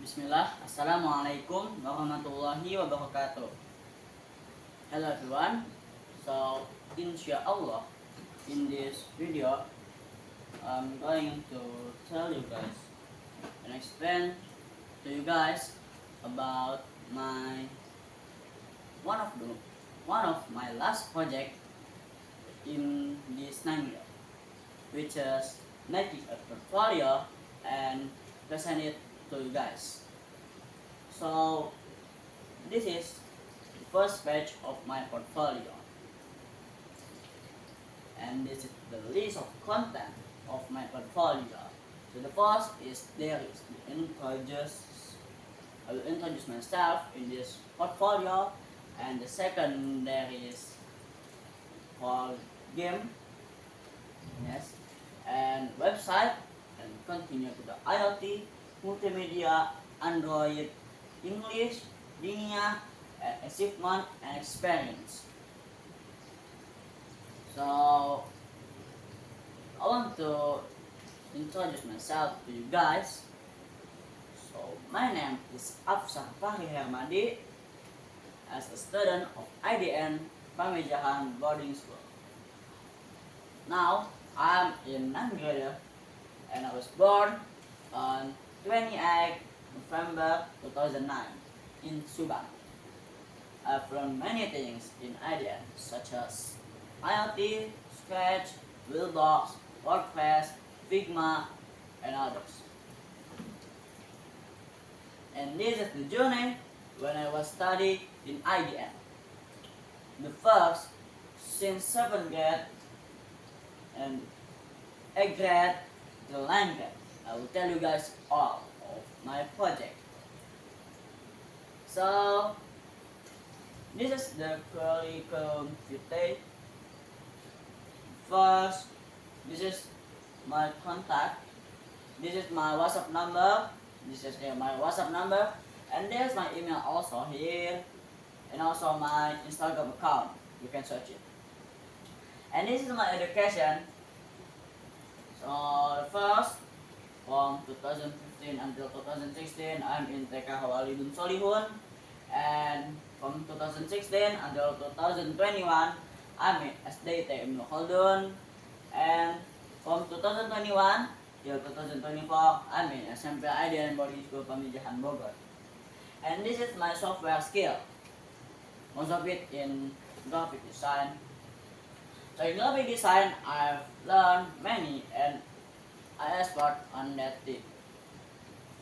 Bismillah, Assalamualaikum warahmatullahi wabarakatuh. Hello everyone. So, inshallah, in this video, I'm going to tell you guys and explain to you guys about one of the one of my last project in this 9 year, which is making a portfolio and present it to you guys. So this is the first page of my portfolio, and this is the list of content of my portfolio. So the first is there is the I will introduce myself in this portfolio, and the second there is called game, yes, and website, and continue to the IoT, multimedia, Android, English, linear, and achievement and experience. So I want to introduce myself to you guys. So my name is Afsah Fahri Hermadi, as a student of IDN Pamijahan Boarding School. Now I'm in 9th grade, and I was born on 28 November 2009 in Subang. I've learned many things in IDN, such as IoT, Scratch, Wheelbox, WordPress, Figma, and others. And this is the journey when I was studying in IDN. The first, since 7th grade and 8th grade till 9th grade. I will tell you guys all of my project. So this is the curriculum vitae. First, this is my contact. This is my WhatsApp number. This is my WhatsApp number, and there's my email also here, and also my Instagram account. You can search it. And this is my education. So the first, from 2015 until 2016, I'm in TK Hawalidun Solihun, and from 2016 until 2021, I'm in SD Ibnu Khaldun, and from 2021 till 2024, I'm in SMP IDN Boarding School Pamijahan Bogor. And this is my software skill, most of it in graphic design. So in graphic design, I've learned many, and I expert on that thing.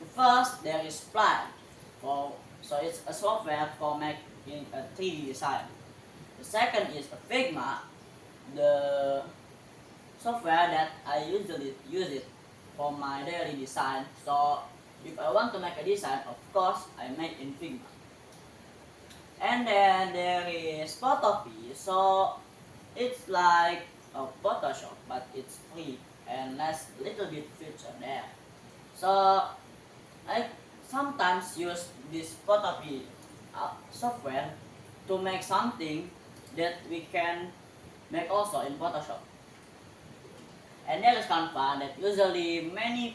The first, there is Spline, so it's a software for making a 3D design. The second is a Figma, the software that I usually use it for my daily design. So if I want to make a design, of course I make in Figma. And then there is Photopea, so it's like a Photoshop, but it's free and less little bit feature there. So I sometimes use this Photopea software to make something that we can make also in Photoshop. And there is Canva, that usually many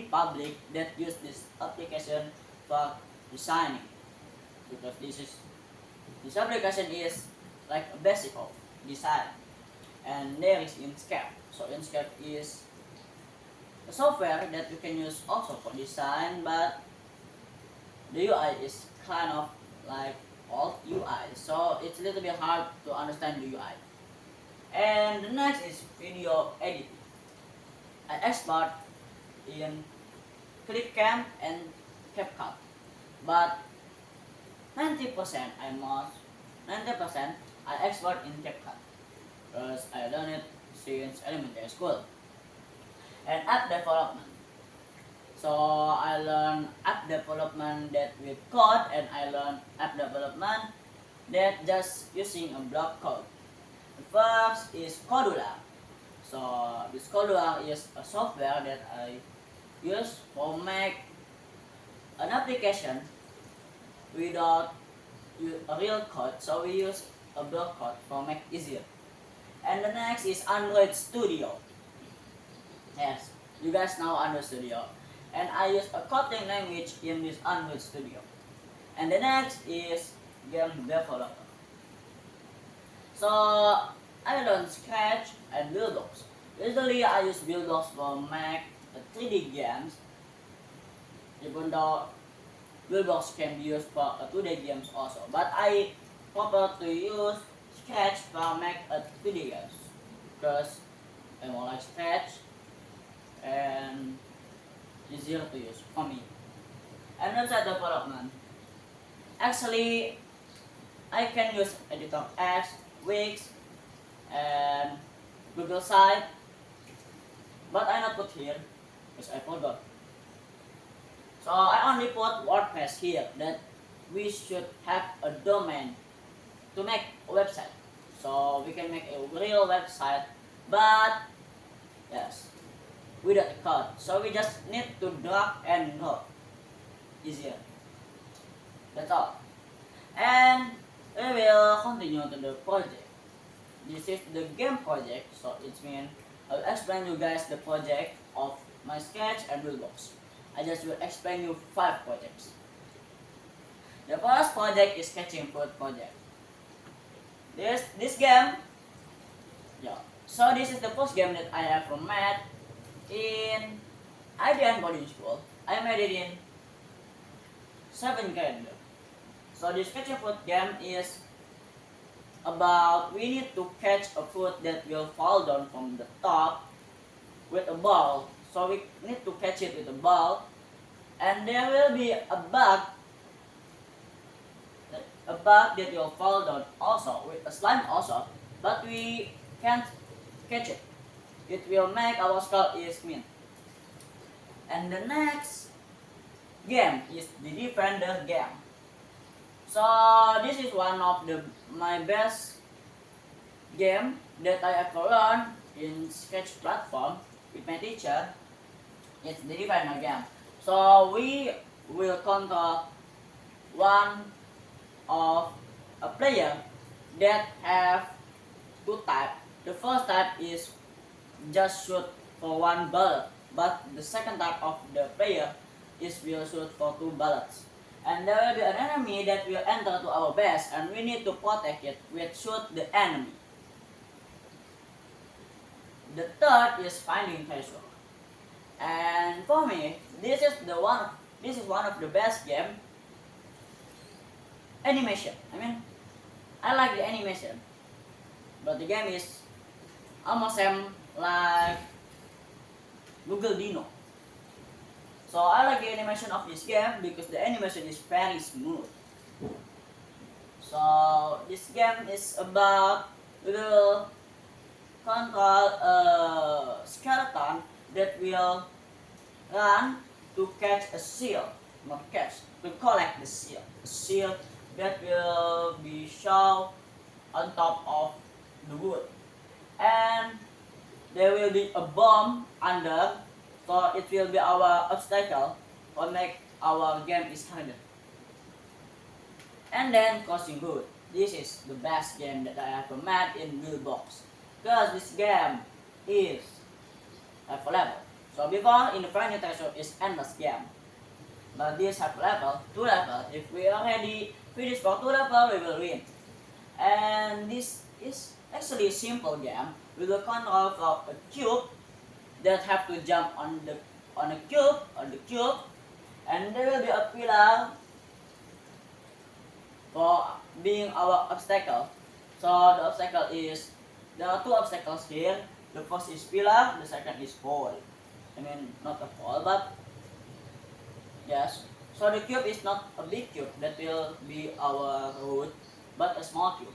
public that use this application for designing, because this application is like a basic of design. And there is Inkscape. So Inkscape is a software that you can use also for design, but the UI is kind of like old UI, so it's a little bit hard to understand the UI. And the next is video editing. I expert in ClickCam and CapCut, but 90% I expert in CapCut, because I learned it since elementary school. And app development. So I learned app development that with code, and I learned app development that just using a block code. The first is Codula. So this Codula is a software that I use for make an application without a real code. So we use a block code for make easier. And the next is Android Studio. Yes, you guys know Android Studio. and I use a coding language in this Unreal Studio. And the next is game developer. So I learned Sketch and Buildbox. Usually I use Buildbox for make 3D games, even though Buildbox can be used for 2D games also. But I prefer to use Sketch for make 3D games because I more like Sketch and easier to use for me. And website development. Actually, I can use Editor X, Wix, and Google Site, but I not put here because I forgot. So I only put WordPress here that we should have a domain to make a website. So we can make a real website, but yes, without a code. So we just need to drag and drop. Easier. That's all. And we will continue to the project. This is the game project, so it means I'll explain you guys the project of my Sketch and Buildbox. I just will explain you 5 projects. The first project is Sketching Fruit project. This game, yeah. So this is the first game that I have made in IDN boarding school. I made it in 7th grade. So this Sketching Fruit game is about we need to catch a fruit that will fall down from the top with a ball. So we need to catch it with a ball, and there will be a bug that will fall down also with a slime also, but we can't catch it. It will make our skull is mean. And the next game is the Defender game. So this is one of my best game that I ever learned in Sketch platform with my teacher. It's the Defender game. So we will control one of a player that have 2 types. The first type is just shoot for 1 bullet, but the second type of the player is will shoot for 2 bullets. And there will be an enemy that will enter to our base, and we need to protect it with shoot the enemy. The third is finding treasure. And for me, this is one of the best game. Animation. I like the animation, but the game is almost same like Google Dino. So I like the animation of this game because the animation is very smooth. So this game is about we will control a skeleton that will run to catch a seal, not catch, to collect the seal. A seal that will be shown on top of the wood. And there will be a bomb under, so it will be our obstacle or make our game is harder. And then Crossing Hood. This is the best game that I ever made in Buildbox, because this game is level. So before in the Finding Treasure is endless game, but this have level 2 level. If we already finish for 2 level, we will win. And this is actually a simple game. We will control for a cube that have to jump on the cube, and there will be a pillar for being our obstacle. So the obstacle is, there are 2 obstacles here. The first is pillar, the second is pole. Not a pole, but yes. So the cube is not a big cube that will be our road, but a small cube.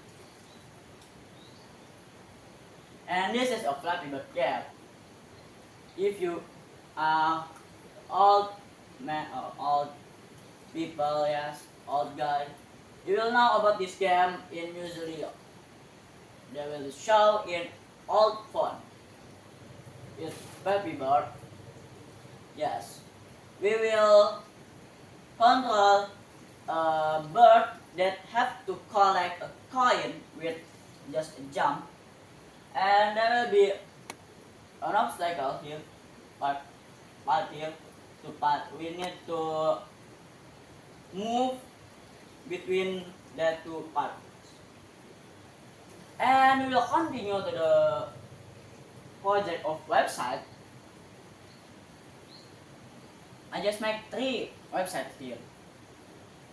And this is a Flappy Bird game. If you are old man or old people, yes, old guy, you will know about this game in usually they will show in old phone. It's Flappy Bird. Yes, we will control a bird that have to collect a coin with just a jump, and there will be an obstacle here, like here, we need to move between the two parts. And we will continue to the project of website. I just make 3 websites here.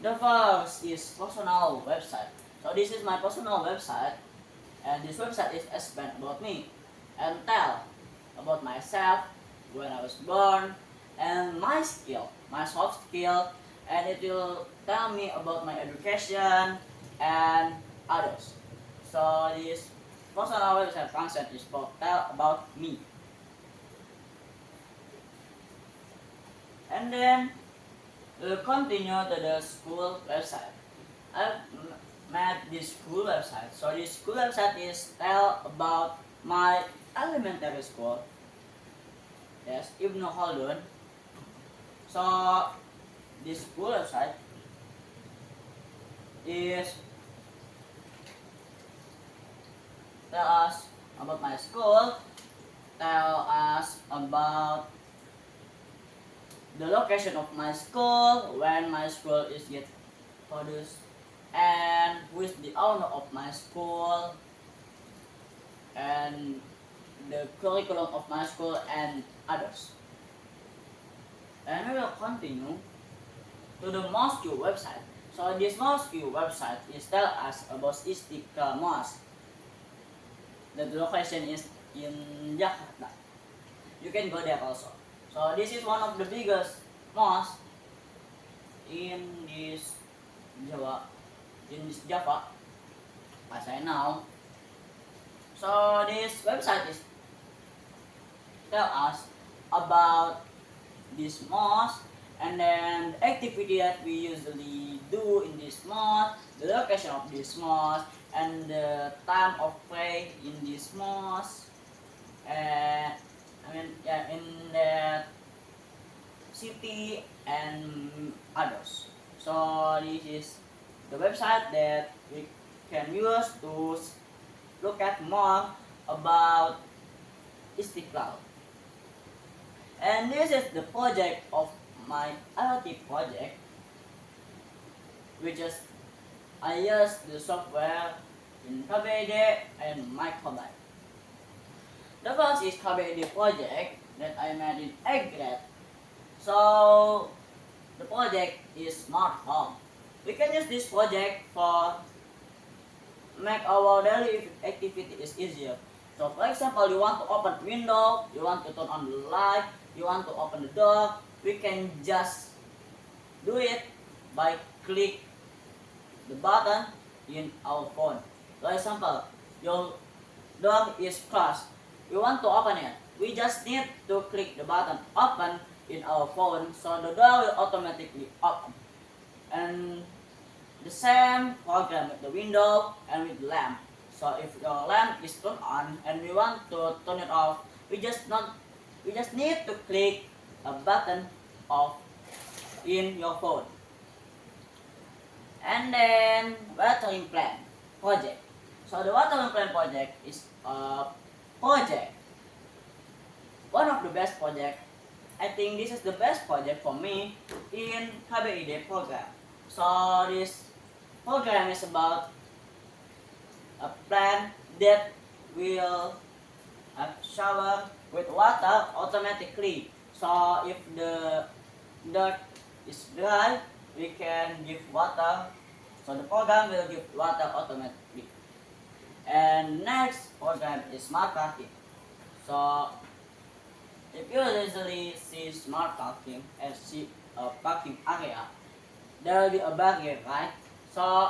The first is personal website. So this is my personal website, and this website is explain about me and tell about myself, when I was born, and my skill, my soft skill, and it will tell me about my education and others. So this personal website function is for tell about me. And then we'll continue to the school website. I've made this school website. So this school website is tell about my elementary school. Yes, Ibnu Khaldun. So this school website is tell us about my school, tell us about the location of my school, when my school is get produced, and who is the owner of my school, and the curriculum of my school, and others. And we will continue to the mosque website. So this mosque website is tell us about Istiqlal Mosque. The location is in Jakarta. You can go there also. So this is one of the biggest mosques in this Java, as I know. So this website is tell us about this mosque, and then the activity that we usually do in this mosque, the location of this mosque, and the time of pray in this mosque, and in the city and others. So this is the website that we can use to look at more about Istiqlal. And this is the project of my IoT project, which is I use the software in KBID and Microbyte. The first is KBID project that I made in 8th grade. So the project is smart home. We can use this project for make our daily activity is easier. So for example, you want to open window, you want to turn on the light, you want to open the door, we can just do it by click the button in our phone. For example, your door is closed, you want to open it, we just need to click the button open in our phone, so the door will automatically open. And the same program with the window and with the lamp. So if your lamp is turned on and we want to turn it off, we just need to click a button off in your phone. And then watering plan project. So the watering plan project is a project, one of the best project. I think this is the best project for me in KBID program. So this program is about a plant that will shower with water automatically. So if the dirt is dry, we can give water. So the program will give water automatically. And next program is smart parking. So if you usually see smart parking and see a parking area, there will be a barrier, right? So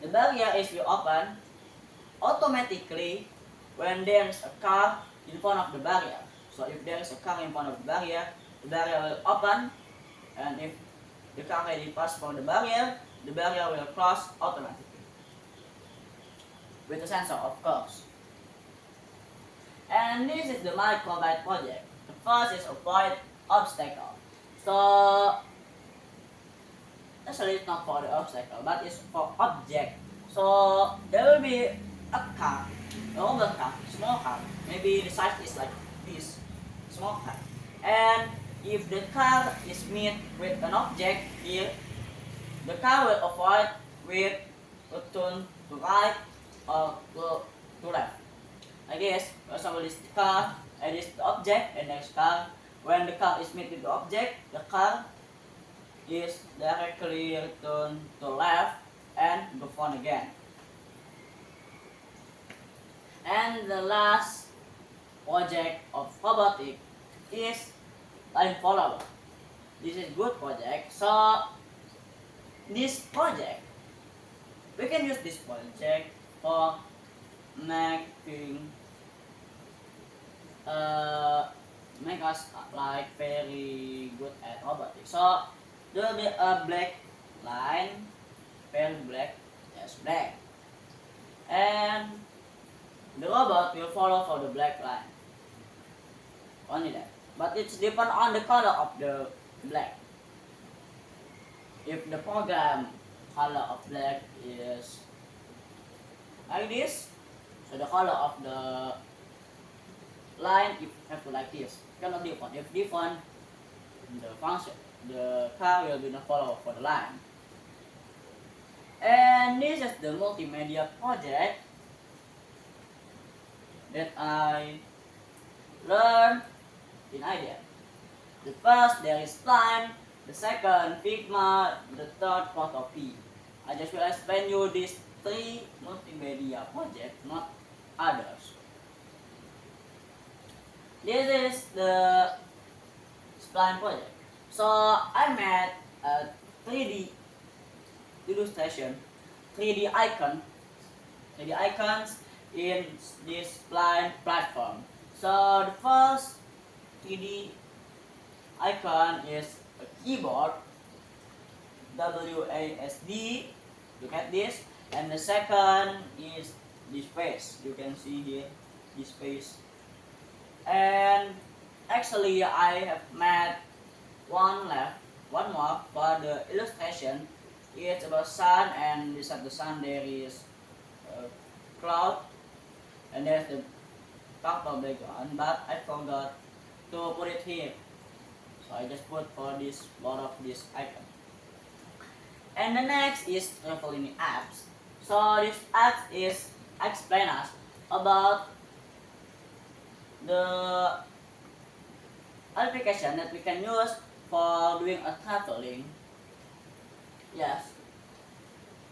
the barrier is will open automatically when there is a car in front of the barrier. So if there is a car in front of the barrier will open, and if the car already passed from the barrier will close automatically with a sensor, of course. And this is the Microbyte project. The first is avoid obstacle. So actually it's not for the obstacle, but it's for object. So there will be a car, a normal car, small car. Maybe the size is like this, small car. And if the car is met with an object here, the car will avoid with to turn to right or to left. Like this, for example, this car and this the object and next car. When the car is met with the object, the car is directly turn to left and go on again. And the last project of robotic is line follower. This is good project. So this project, we can use this project for making make us like very good at robotics. So there will be a black line, very black, yes, black, and the robot will follow for the black line. Only that, but it's depend on the color of the black. If the program color of black is like this, so the color of the line if have to like this. Cannot different. If different, the function, the car will be not follow for the line. And this is the multimedia project that I learned in IDEA. The first there is Spline, the second Figma, the third Photopea. I just will explain you these three multimedia projects, not others. This is the Spline project. So I made a 3D illustration, 3D icons in this Spline platform. So the first 3D icon is a keyboard, WASD, look at this, and the second is this face, you can see here, this face. And actually I have made one more for the illustration. It's about sun, and beside the sun there is a cloud, and there's the purple background, but I forgot to put it here, so I just put for this lot of this icon. And the next is traveling apps. So this app is explain us about the application that we can use for doing a traveling. Yes,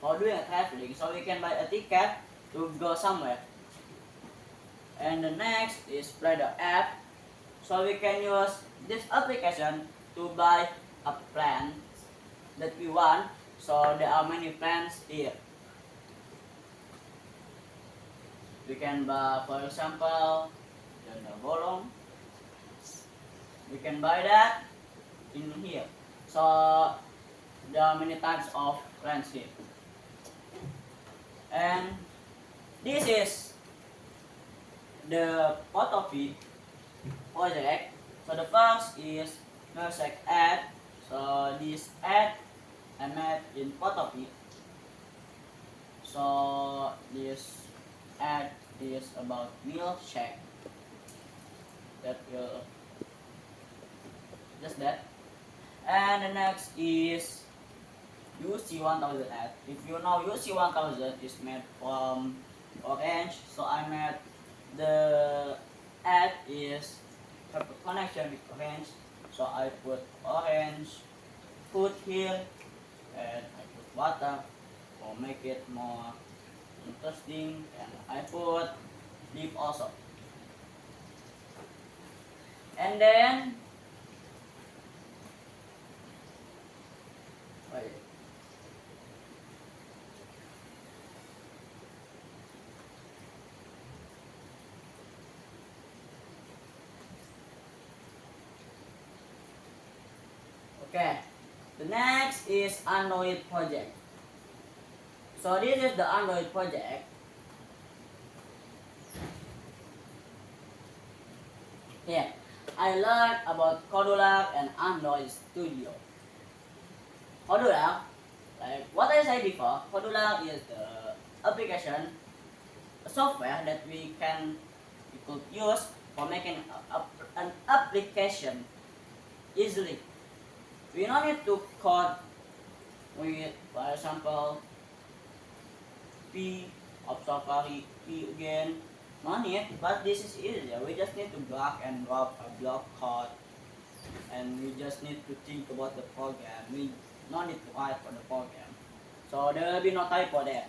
for doing a traveling, so we can buy a ticket to go somewhere. And the next is play the app, so we can use this application to buy a plan that we want. So there are many plans here. We can buy, for example, the volume. We can buy that in here. So there are many types of plans here. And this is the Photopea project. So the first is music ad. So this ad I made in Photopea. So this ad is about milkshake. That will just that. And the next is UC1000 ad. If you know, UC1000 is made from orange. So I made the ad is have a connection with orange. So I put orange food here, and I put water or make it more interesting, and I put leaf also. And then wait. Okay, the next is Android project. So this is the Android project. Here, I learned about Codula and Android Studio. Codula, like what I said before, Codula is the application, software that we could use for making an application easily. We don't need to code with, for example, P of Safari, P again. No need, but this is easier. We just need to drag and drop a block code, and we just need to think about the program. We no need to write for the program. So there will be no typo there.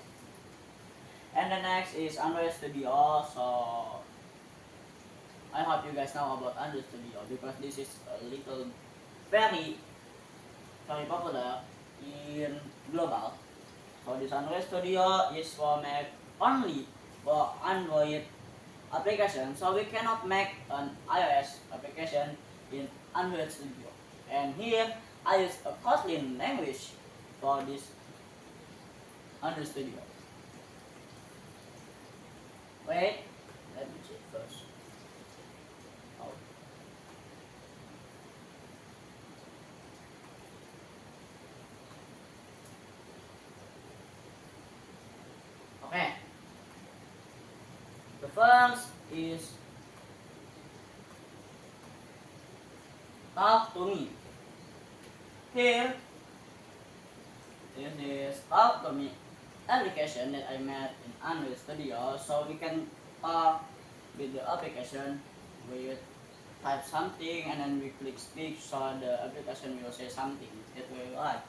And the next is Android Studio. So I hope you guys know about Android Studio because this is a little very popular in global. So this Android Studio is for make only for Android application. So we cannot make an iOS application in Android Studio. And here I use a Kotlin language for this Android Studio. Wait, let me check first. Oh. Okay. The first is talk to me. Here, this is talk to me application that I made in Android Studio, so we can talk with the application. We type something and then we click speak, so the application will say something that we like.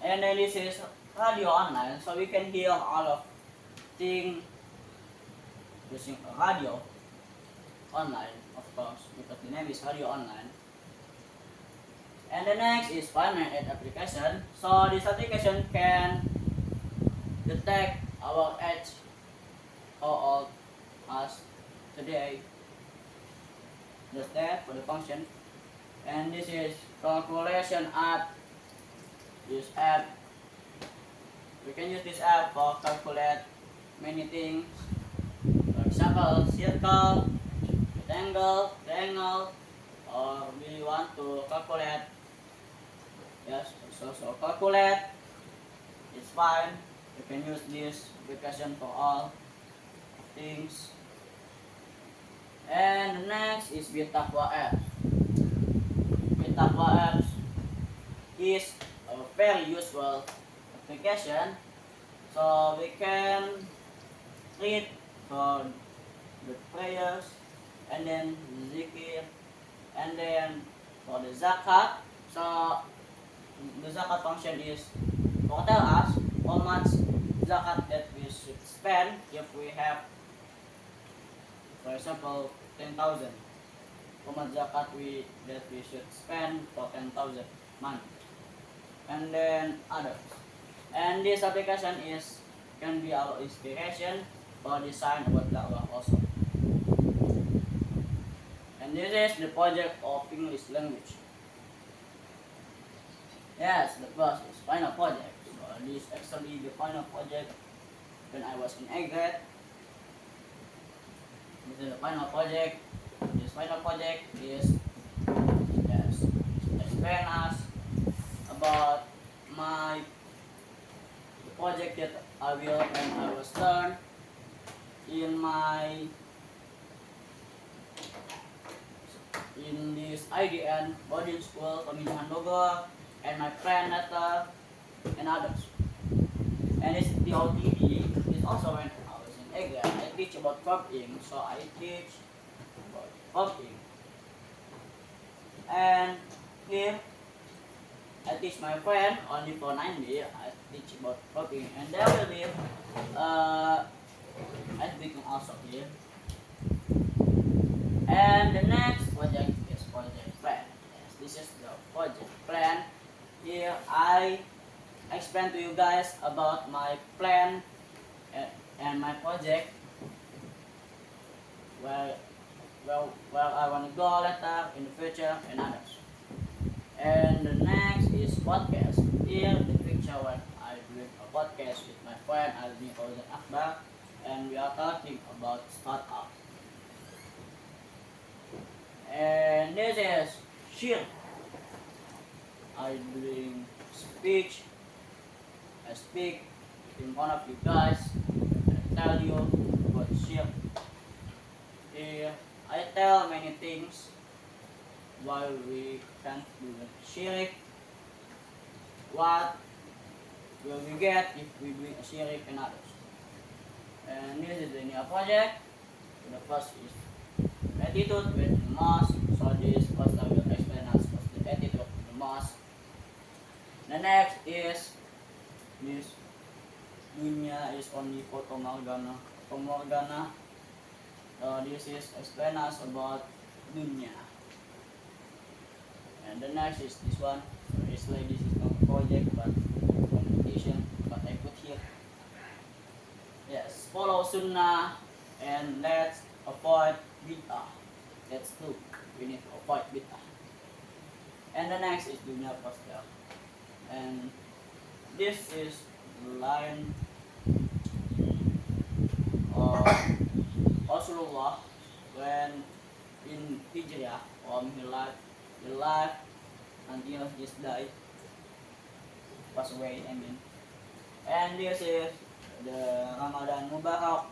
And then this is radio online, so we can hear all of things using radio online, of course, because the name is radio online. And the next is Find My Ad application. So this application can detect our age, how old us today. Just that for the function. And this is calculation app. This app, we can use this app for calculate many things. For example, circle, rectangle, triangle, or we want to calculate. Yes, so calculate. It's fine. You can use this application for all things. And the next is Bitaqwa apps. Bitaqwa apps is a very useful application. So we can read for the prayers, and then zikir, and then for the zakat. So the zakat function is to tell us how much zakat that we should spend if we have, for example, 10,000. How much zakat that we should spend for 10,000 month, and then others. And this application can be our inspiration for design about dakwah also. And this is the project of English language. Yes, the first is final project. So this is actually the final project when I was in 8th grade. This is the final project. This final project is explain us about the project that I will when I was learn in this IDN boarding school Pemilihan Bogor, and my friend Nata and others. And this the OTD is also when I was in 8th grade. I teach about copying, so I teach about copying. And here I teach my friend only for 9 days. I teach about copying, and there will be I speaking also here. And the next project is project plan. Yes, this is the project plan. Here I explain to you guys about my plan and my project, where I want to go later in the future and others. And the next is podcast. Here the picture when I do a podcast with my friend Alvin Fauzan Akbar, and we are talking about startup. And this is Shir. I doing speech. I speak in front of you guys and tell you about Shir. Here I tell many things why we can't do the shirik, what will we get if we do a shirik and others. And this is the new project. The first is attitude with the mask. So this first I will explain us what's the attitude of the mask. The next is this dunya is only Fata Morgana. Fata Morgana. This is explain us about dunya. And the next is this one. So it's like this is not a project but competition, but I put here. Yes, follow sunnah and let's avoid bid'ah. Let's look. We need to avoid bid'ah. And the next is dunya pastel. And this is the line of Rasulullah when in Hijrah he lived until his died, pass away. I mean, and this is the Ramadan Mubarak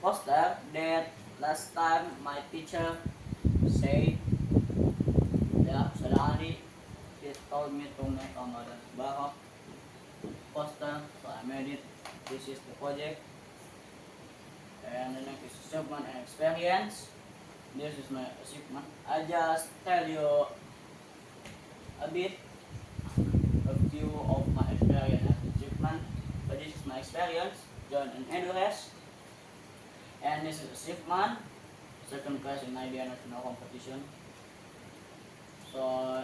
poster that last time my teacher said, yeah, suddenly he told me to make Ramadan Mubarak poster, so I made it. This is the project. And the next is achievement and experience. This is my achievement. I just tell you a bit, a few of my experience and achievement. But this is my experience, join an endurance. And this is achievement, second class in idea national competition. So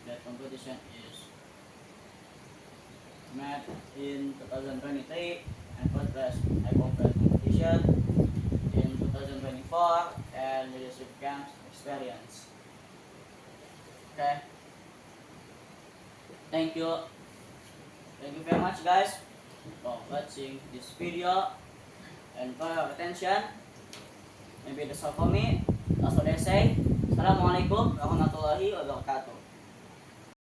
that competition is made in 2023, and first class I compare competition in 2024 and leadership camps experience. Okay. Thank you very much guys for watching this video and for your attention. Maybe that's all for me. That's what I say. Assalamualaikum warahmatullahi wabarakatuh.